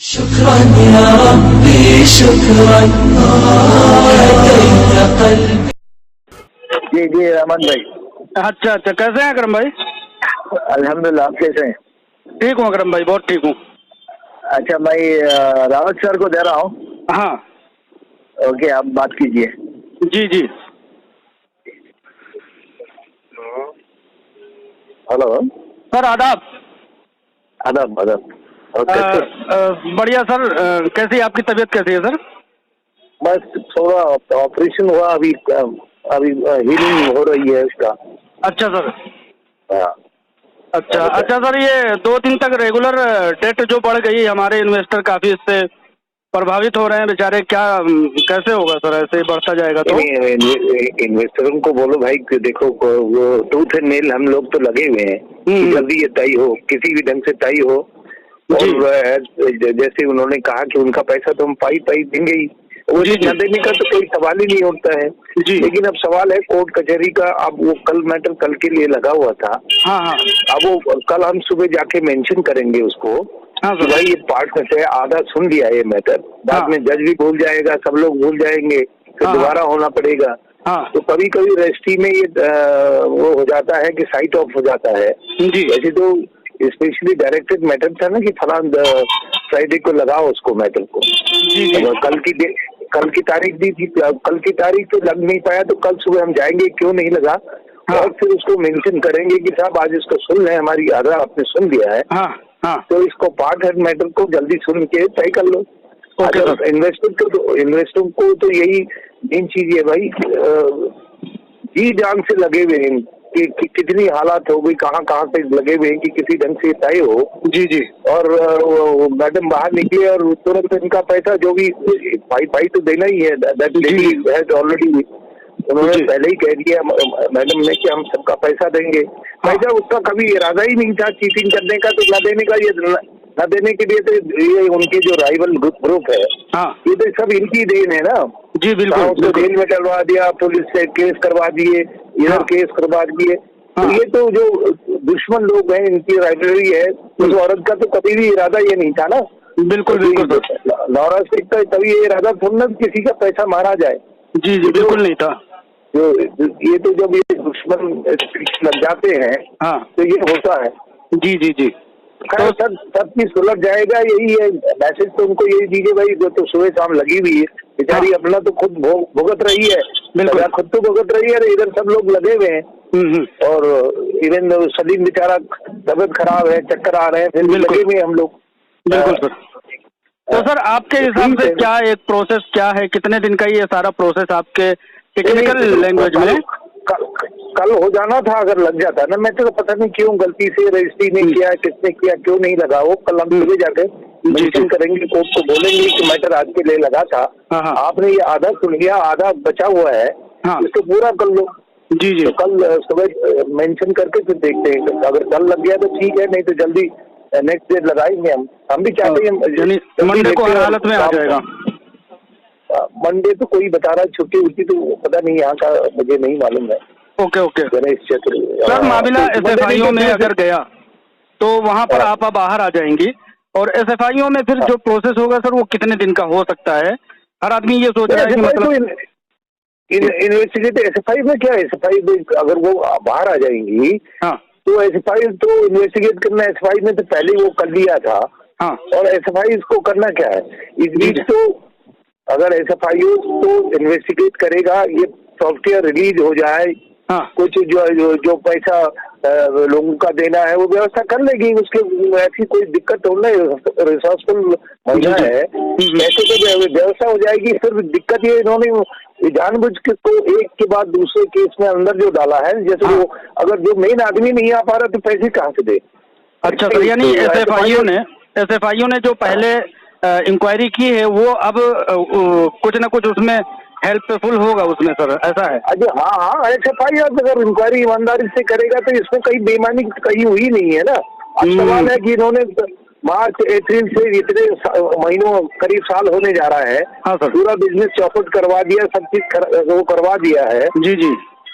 शुक्रान या रब्बी शुक्रान हदैत क़ल्बी। जी जी अमन भाई। अच्छा अच्छा, कैसे हैं अकरम भाई? अल्हम्दुलिल्लाह, आप कैसे हैं? ठीक हूँ अकरम भाई, बहुत ठीक हूँ। अच्छा, मैं रावत सर को दे रहा हूँ। हाँ ओके, आप बात कीजिए। जी जी। हेलो सर आदाब। आदाब आदाब। और कैसे? बढ़िया सर। कैसी आपकी तबीयत कैसी है सर? बस थोड़ा ऑपरेशन हुआ अभी हीलिंग हो रही है उसका। अच्छा सर। हाँ। अच्छा अच्छा सर, ये 2 दिन तक रेगुलर डेट जो बढ़ गई, हमारे इन्वेस्टर काफी इससे प्रभावित हो रहे हैं बेचारे। क्या कैसे होगा सर, ऐसे ही बढ़ता जाएगा तो? इन्वेस्टरों को बोलो भाई कि देखो, वो टूथ एंड नेल हम लोग तो लगे हुए हैं कि जल्दी ये तय हो, किसी भी ढंग से तय हो। और जैसे उन्होंने कहा कि उनका पैसा तो हम पाई देंगे ही, वो न देने का तो कोई सवाल ही नहीं उठता है। लेकिन अब सवाल है कोर्ट कचहरी का। अब वो कल मैटर कल के लिए लगा हुआ था। हाँ हाँ। अब वो कल हम सुबह जाके मेंशन करेंगे उसको कि भाई ये पार्ट में से आधा सुन लिया ये मैटर। बाद में जज भी भूल जाएगा, सब लोग भूल जाएंगे, फिर दोबारा होना पड़ेगा। तो कभी कभी रजिस्ट्री में ये वो हो जाता है कि साइट ऑफ हो जाता है। वैसे तो स्पेशली डायरेक्टेड मैटर था ना कि फलान फ्राइडे को लगाओ उसको मैटर को। कल की तारीख दी थी, कल की तारीख तो लग नहीं पाया, तो कल सुबह हम जाएंगे क्यों नहीं लगा। और फिर उसको मेंशन करेंगे कि साहब आज इसको सुन लें, हमारी आधा आपने सुन लिया है। तो इसको पार्ट एंड मैटर को जल्दी सुन के तय कर लो। इन्वेस्टर को तो यही मेन चीज है भाई, जी जान से लगे हुए हैं कि कितनी हालात हो गई, कहाँ पे लगे हुए हैं कि किसी ढंग से तय हो। जी जी। और मैडम बाहर निकले और तुरंत इनका पैसा जो भी पाई तो देना ही है। दैट लेडी हैज ऑलरेडी, उन्होंने पहले ही कह दिया मैडम ने कि हम सबका पैसा देंगे। पैसा उसका कभी इरादा ही नहीं था चीटिंग करने का, तो न देने का, ये न देने के लिए तो ये उनके जो राइवल ग्रुप है, ये तो सब इनकी देन है ना। जी बिल्कुल। उसको जेल में डलवा दिया, पुलिस से केस करवा दिए, इधर केस करवा दिए। तो ये तो जो दुश्मन लोग हैं, इनकी राइवलरी है। उस औरत का तो कभी भी इरादा ये नहीं था ना। बिल्कुल बिल्कुल। नौरा शेख का तभी ये इरादा था ना किसी का पैसा मारा जाए। जी जी बिल्कुल नहीं था। जो ये तो जब ये दुश्मन लग जाते हैं तो ये होता है। जी जी जी। तो सब चीज सुलझ जाएगा, यही है मैसेज। तो उनको यही दीजिए भाई, जो तो सुबह शाम लगी हुई है बेचारी, अपना तो खुद भुगत रही है, खुद तो भुगत रही है, इधर सब लोग लगे हुए हैं। और इवन सलीम बेचारा तबियत खराब है, चक्कर आ रहे हैं, फिर भी लगे हुए हम लोग। बिल्कुल सर। तो सर आपके हिसाब से क्या एक प्रोसेस क्या है, कितने दिन का ये सारा प्रोसेस आपके टेक्निकल लैंग्वेज में? कल हो जाना था अगर लग जाता ना। मैं तो पता नहीं क्यों गलती से रजिस्ट्री नहीं किया, किसने किया, क्यों नहीं लगा। वो कल हम सुबह जाके मेंशन करेंगे, कोर्ट को बोलेंगे कि मैटर आज के लिए लगा था, आपने ये आधा सुन लिया, आधा बचा हुआ है, इसको पूरा कर लो। जी जी। तो कल सुबह मेंशन करके फिर देखते हैं, अगर कल लग गया तो ठीक है, नहीं तो जल्दी नेक्स्ट डे लगाएंगे। हम भी चाहते हैं मंडे को हर हालत में आ जाएगा। मंडे तो कोई बता रहा है छुट्टी होती, तो पता नहीं, यहाँ का मुझे नहीं मालूम है। Okay okay. Ganesh Chaturthi sir मामला SFIO में अगर गया तो वहाँ पर आप बाहर आ जाएंगी, और SFIO में फिर जो प्रोसेस होगा सर वो कितने दिन का हो सकता है? हर आदमी ये सोच रहा है कि मतलब इन्वेस्टिगेट SFI में क्या, SFI में अगर वो बाहर आ जाएंगी तो SFI तो इन्वेस्टिगेट करना, SFI में तो पहले वो कर लिया था। और SFI इसको करना क्या है इस बीच? तो अगर SFIO तो इन्वेस्टिगेट करेगा, ये सॉफ्टवेयर रिलीज हो जाए, कुछ जो पैसा लोगों का देना है वो व्यवस्था कर लेगी, उसके ऐसी कोई दिक्कत हो नहीं। रिसोर्सफुल महिला है, ऐसे तो व्यवस्था हो जाएगी। सिर्फ दिक्कत ये इन्होंने जानबूझ के तो एक के बाद दूसरे केस में अंदर जो डाला है, जैसे वो अगर जो मेन आदमी नहीं आ पा रहा तो पैसे कहाँ से दे? अच्छा सर, यानी SFIO ने जो पहले इंक्वायरी की है वो अब कुछ ना कुछ उसमें हेल्पफुल होगा उसमें सर, ऐसा है? अरे हाँ, SFI अगर इंक्वायरी ईमानदारी से करेगा तो इसमें कहीं बेईमानी कहीं हुई नहीं है ना। अब सवाल है कि इन्होंने मार्च अप्रैल से इतने महीनों करीब साल होने जा रहा है, पूरा बिजनेस चौपट करवा दिया, सब चीज वो करवा दिया है। जी जी।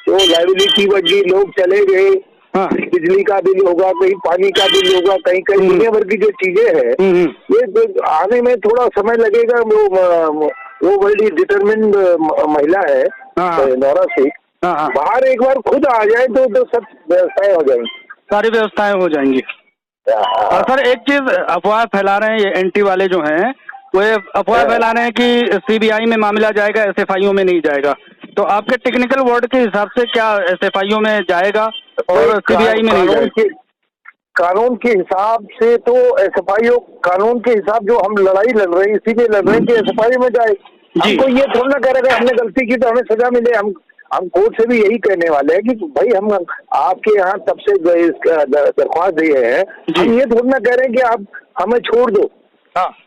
तो लाइबिलिटी बढ़ गई, लोग चले गए, हाँ। बिजली का बिल होगा, कहीं पानी का बिल होगा, कहीं कहीं दुनिया भर की जो चीजें हैं, ये आने में थोड़ा समय लगेगा। वो बड़ी डिटरमिन्ड महिला है नौरा शेख। बाहर एक बार खुद आ जाए तो सब व्यवस्थाएं हो जाएंगी, सारी व्यवस्थाएं हो जाएंगी। और सर एक चीज अफवाह फैला रहे हैं ये एंटी वाले जो हैं, वो अफवाह फैला रहे हैं कि सीबीआई में मामला जाएगा, एसएफआईओ में नहीं जाएगा। तो आपके टेक्निकल वर्ड के हिसाब से क्या एसएफआईओ में जाएगा और सीबीआई में नहीं जाएगा? कानून के हिसाब से तो एसएफआईओ, कानून के हिसाब जो हम लड़ाई लड़ रहे हैं इसीलिए लड़ रहे हैं कि एसएफआईओ में जाए। हमको ये थोड़ा ना कह रहे हमने गलती की तो हमें सजा मिले। हम कोर्ट से भी यही कहने वाले हैं कि भाई हम आपके यहाँ तब से दरख्वास्त दिए हैं, हम ये थोड़ा ना कह रहे हैं कि आप हमें छोड़ दो,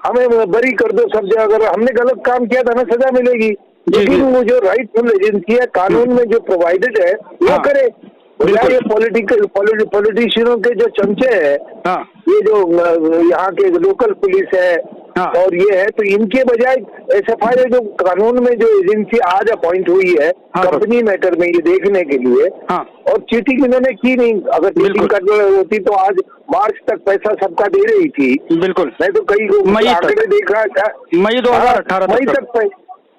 हमें बरी कर दो सब जगह। अगर हमने गलत काम किया तो हमें सजा मिलेगी, लेकिन वो जो राइटफुल एजेंसी है, कानून में जो प्रोवाइडेड है वो करे। ये पॉलिटिशियनों के जो चमचे हैं, ये जो यहाँ के लोकल पुलिस है और ये है, तो इनके बजाय एसएफआईओ जो कानून में जो एजेंसी आज अपॉइंट हुई है कंपनी मैटर में ये देखने के लिए, और चीटिंग इन्होंने की नहीं। अगर चीटिंग कर होती तो आज मार्च तक पैसा सबका दे रही थी। बिल्कुल, मैं तो कई आंकड़े देख रहा था, मई 2018 मई तक।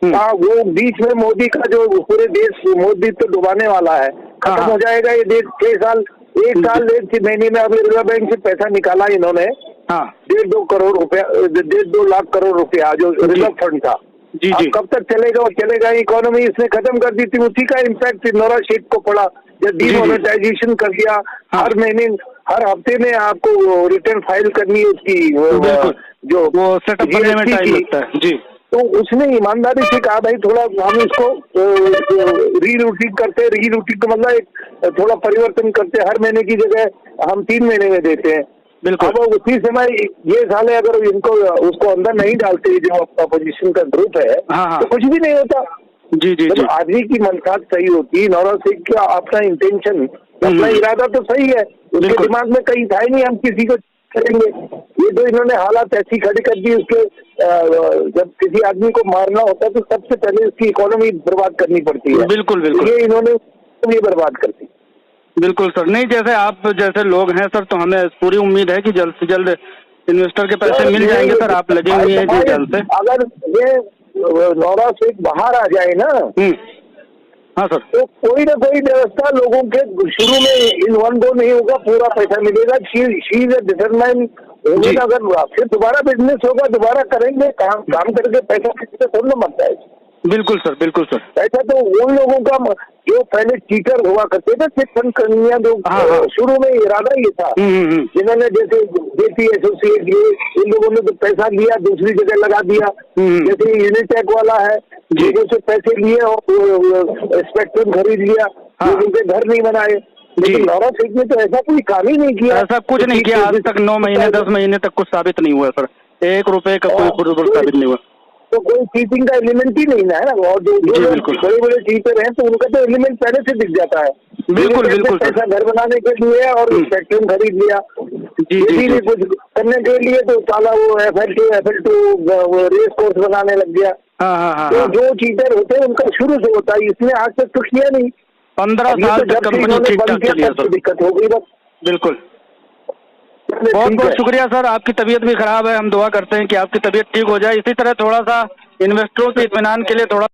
हाँ, वो बीच में मोदी का जो पूरे देश मोदी तो डुबाने वाला है, खत्म हो जाएगा ये देश। 1 साल 1 महीने में अभी रिजर्व बैंक से पैसा निकाला इन्होंने 1.5-2 करोड़ रुपया, 1.5-2 लाख करोड़ रुपया जो रिजर्व फंड था। अब कब तक चलेगा? और चलेगा, इकोनॉमी इसने खत्म कर दी थी। उसी का इम्पैक्ट नौरा शेख को पड़ा जब डीमोनेटाइजेशन कर दिया। हर महीने हर हफ्ते में आपको रिटर्न फाइल करनी है उसकी, जो सेटअप करने में टाइम लगता है जी। तो उसने ईमानदारी से कहा भाई थोड़ा हम इसको रीरूटिंग करते, रीरूटिंग का मतलब एक थोड़ा परिवर्तन करते, हर महीने की जगह हम 3 महीने में देते हैं। अब उसी समय ये साले अगर इनको उसको अंदर नहीं डालते जो अपोजिशन का ग्रुप है तो कुछ भी नहीं होता। मतलब आदमी की मनसात सही होती, नौरा शेख का अपना इंटेंशन, अपना इरादा तो सही है, उसके दिमाग में कहीं था ही नहीं हम किसी को करेंगे। ये तो इन्होंने हालात ऐसी खड़ी कर दी। उसके जब किसी आदमी को मारना होता है तो सबसे पहले उसकी इकोनॉमी बर्बाद करनी पड़ती है। बिल्कुल बिल्कुल, ये इन्होंने बर्बाद कर दी। बिल्कुल सर, नहीं जैसे आप जैसे लोग हैं सर, तो हमें पूरी उम्मीद है कि जल्द से जल्द इन्वेस्टर के पैसे मिल जाएंगे सर। आप लगे हुए हैं कि जल्द से अगर ये नौरा शेख बाहर आ जाए ना, हाँ सर, तो कोई ना कोई व्यवस्था लोगों के शुरू में इन 1-2 नहीं होगा, पूरा पैसा मिलेगा। शी इज डिटरमाइन होगी। अगर फिर दोबारा बिजनेस होगा, दोबारा करेंगे, काम करके पैसा किसी से थोड़ा मरता है। बिल्कुल सर, बिल्कुल सर। ऐसा तो उन लोगों का जो पहले चीटर हुआ करते थे, चिट फंड करनिया जो शुरू में इरादा ये था, जिन्होंने जैसे जेपी एसोसिएट ये इन लोगों ने तो पैसा लिया दूसरी जगह लगा दिया। जैसे यूनिटेक वाला है, लोगों से पैसे लिए और स्पेक्ट्रम खरीद लिया, लोगों के घर नहीं बनाए। लेकिन नौरा शेख ने तो ऐसा कोई काम ही नहीं किया, ऐसा कुछ नहीं किया आज तक। 9 महीने 10 महीने तक कुछ साबित नहीं हुआ सर, 1 रुपए का कोई साबित नहीं हुआ। तो कोई चीटिंग का एलिमेंट ही नहीं है ना। और जो बड़े बड़े चीटर हैं तो उनका तो एलिमेंट पहले से दिख जाता है। बिल्कुल बिल्कुल, पैसा घर बनाने के लिए और स्पेक्ट्रम खरीद लिया, जी कुछ करने के लिए तो साला वो FL2 रेस कोर्स बनाने लग गया। तो जो चीटर होते हैं उनका शुरू से होता है, इसने आज तक कुछ किया नहीं। 15 साल तक कंपनी ठीक-ठाक चली है सर। दिक्कत हो गई बस। बिल्कुल, बहुत बहुत शुक्रिया सर। आपकी तबीयत भी खराब है, हम दुआ करते हैं कि आपकी तबीयत ठीक हो जाए। इसी तरह थोड़ा सा इन्वेस्टरों के इत्मीनान के लिए थोड़ा